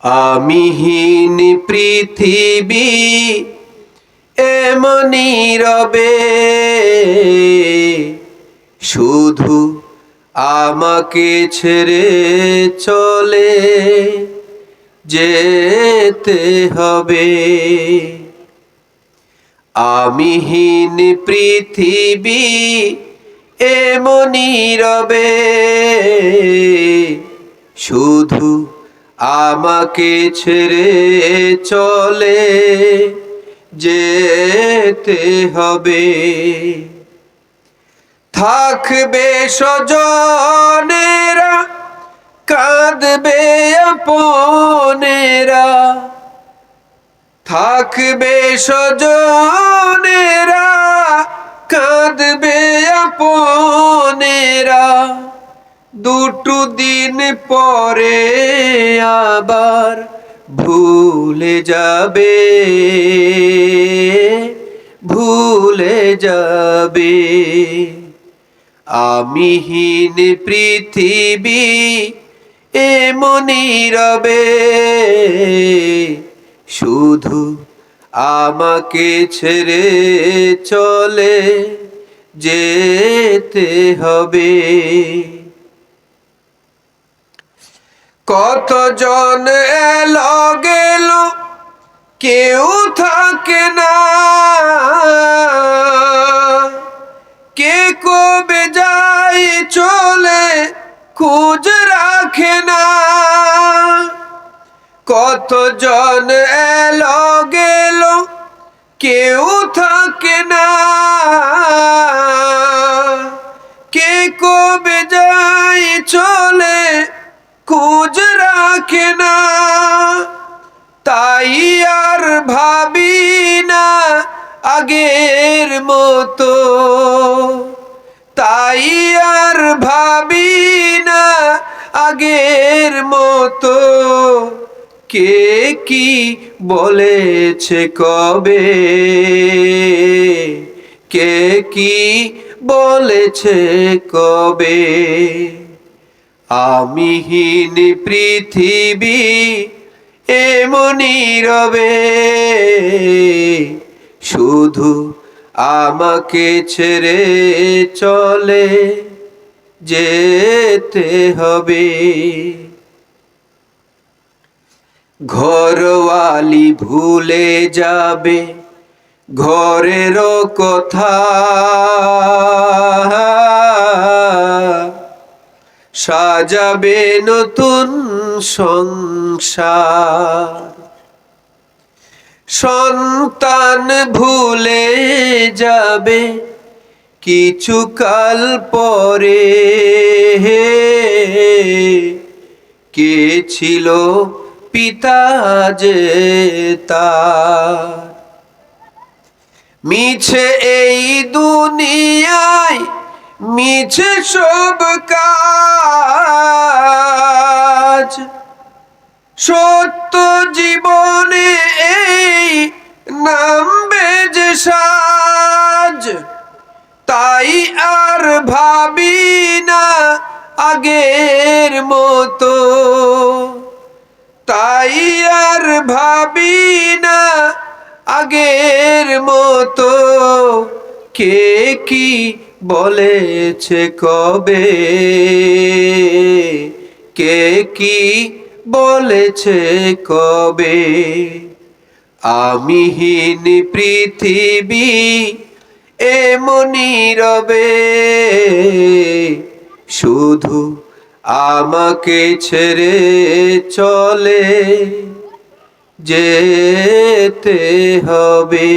আমিহীন পৃথিবী এমনি রবে, শুধু আমাকে ছেড়ে চলে যেতে হবে। আমিহীন পৃথিবী এমনি রবে, শুধু আমাকে ছেড়ে চলে যেতে হবে। থাকবে স্বজনেরা, কাঁদবে আপনেরা। থাকবে স্বজনেরা, কাঁদবে আপনেরা। দুটো দিন পরে আবার ভুলে যাবে, ভুলে যাবে। আমিহীন পৃথিবী এমনি রবে, শুধু আমাকে ছেড়ে চলে যেতে হবে। কতজন এলো গেল, কেউ থাকে না। কে কবে যায় চলে, খোঁজ রাখে না। কতজন এলো গেল, কেউ থাকে না। কে কবে যায় চলে, খোঁজ রাখে না। তাই আর ভাবি না আগের মতো, তাই আর ভাবি না আগের মতো। কে কি বলেছে কবে, কে কি বলেছে কবে। আমিহীন পৃথিবী এমনি রবে, শুধু আমাকে ছেড়ে চলে যেতে হবে। ঘরওয়ালি ভুলে যাবে ঘরের কথা, সাজাবে নতুন সংসার। সন্তান ভুলে যাবে কিছুকাল পরে, কে ছিল পিতা যে তার। মিছে এই দুনিয়ায় মিছে সব কাজ, সত্য জীবনে এই নামবে যে সাজ। তাই আর ভাবি না আগের মতো, তাই আর ভাবি না আগের মতো। কে কি বলেছে কবে, কে কি বলেছে কবে। আমিহীন পৃথিবী এমনি রবে, শুধু আমাকে ছেড়ে চলে যেতে হবে।